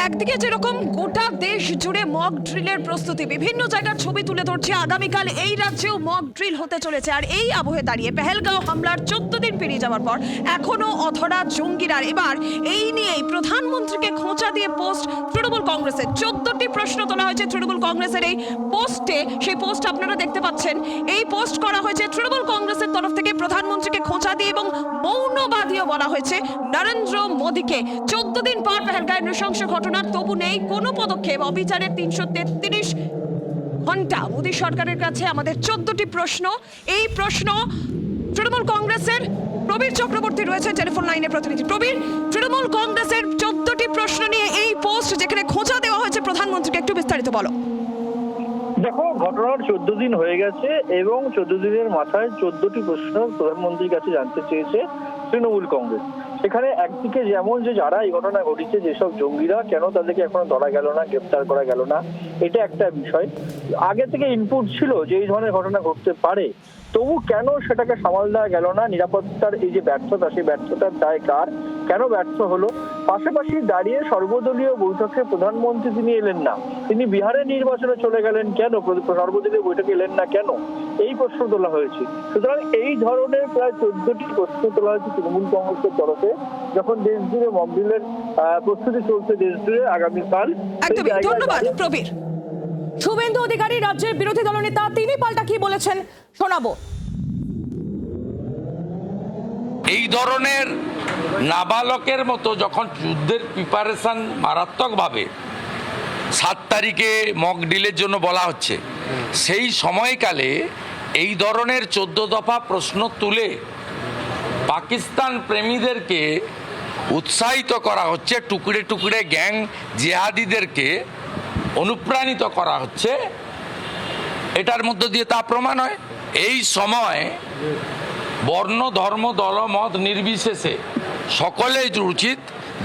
একদিকে যেরকম গোটা দেশ জুড়ে মক ড্রিলের প্রস্তুতি, বিভিন্ন জায়গার ছবি তুলে ধরছে, আগামীকাল এই রাজ্যেও মক ড্রিল হতে চলেছে। আর এই আবহে দাঁড়িয়ে পেহেলগাঁও হামলার 14 দিন পেরিয়ে যাওয়ার পর এখনো অধরা জঙ্গিরা। এবার এই নিয়েই প্রধানমন্ত্রীকে খোঁচা দিয়ে পোস্ট তৃণমূল কংগ্রেসের। 14টি প্রশ্ন তোলা হয়েছে তৃণমূল কংগ্রেসের এই পোস্টে। সেই পোস্ট আপনারা দেখতে পাচ্ছেন। এই পোস্ট করা হয়েছে তৃণমূল কংগ্রেসের তরফ থেকে প্রধানমন্ত্রীকে খোঁচা দিয়ে এবং মৌনবাদীও বলা হয়েছে নরেন্দ্র মোদীকে। 14 দিন পর পেহেলগাঁওয়ের নৃশংস ঘটনার তবু নেই কোনো পদক্ষেপ। অবিচারের 333 ঘন্টা মোদী সরকারের কাছে আমাদের 14টি প্রশ্ন। এই প্রশ্ন তৃণমূল কংগ্রেসের প্রবীর চক্রবর্তী রয়েছে টেলিফোন লাইনে প্রতিনিধি। প্রবীর, তৃণমূল কংগ্রেসের 14টি প্রশ্ন নিয়ে এই পোস্ট যেখানে খোঁচা দেওয়া হয়েছে প্রধানমন্ত্রীকে, একটু বিস্তারিত বলো। দেখো, ঘটনার 14 দিন হয়ে গেছে এবং 14 দিনের মাথায় 14টি প্রশ্ন প্রধানমন্ত্রীর কাছে জানতে চেয়েছে তৃণমূল কংগ্রেস। সেখানে একদিকে যেমন যে যারা এই ঘটনা ঘটিয়েছে, যেসব জঙ্গিরা, কেন তাদেরকে এখনো ধরা গেল না, গ্রেপ্তার করা গেল না, এটা একটা বিষয়। আগে থেকে ইনপুট ছিল যে এই ধরনের ঘটনা ঘটতে পারে, তবু কেন সেটাকে সামাল দেওয়া গেল না? নিরাপত্তার এই যে ব্যর্থতা, সেই ব্যর্থতার দায় কার? কেন ব্যর্থ হলো? পাশাপাশি দাঁড়িয়ে সর্বদলীয় বৈঠকে প্রধানমন্ত্রী তিনি এলেন না, তিনি বিহারের নির্বাচনে চলে গেলেন কেন? সর্বদলীয় বৈঠকে এলেন না কেন? এই প্রশ্ন তোলা হয়েছে। সুতরাং এই ধরনের প্রায় 14টি প্রশ্ন তোলা হয়েছে তৃণমূল কংগ্রেসের তরফে, যখন দেশ জুড়ে মক ড্রিলের প্রস্তুতি চলছে দেশ জুড়ে আগামীকাল। একদমই ধন্যবাদ প্রবীর। শুভেন্দু অধিকারী রাজ্যের বিরোধী দলনেতা, তিনি পাল্টা কি বলেছেন শোনাবো। এই ধরনের নাবালকের মতো যখন যুদ্ধের প্রিপারেশন মারাত্মকভাবে 7 তারিখে মক ড্রিলের জন্য বলা হচ্ছে, সেই সময়কালে এই ধরনের 14 দফা প্রশ্ন তুলে পাকিস্তান প্রেমীদেরকে উৎসাহিত করা হচ্ছে, টুকরে টুকরে গ্যাং জিহাদিদেরকে অনুপ্রাণিত করা হচ্ছে, এটার মধ্য দিয়ে তা প্রমাণ হয়। এই সময় বর্ণ, ধর্ম, দলমত নির্বিশেষে সকলেই উচিত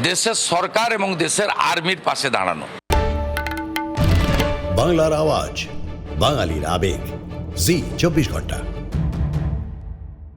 দেশের সরকার এবং দেশের আর্মির পাশে দাঁড়ানো। বাংলার আওয়াজ, বাঙালির আবেগ, জি 24 ঘন্টা।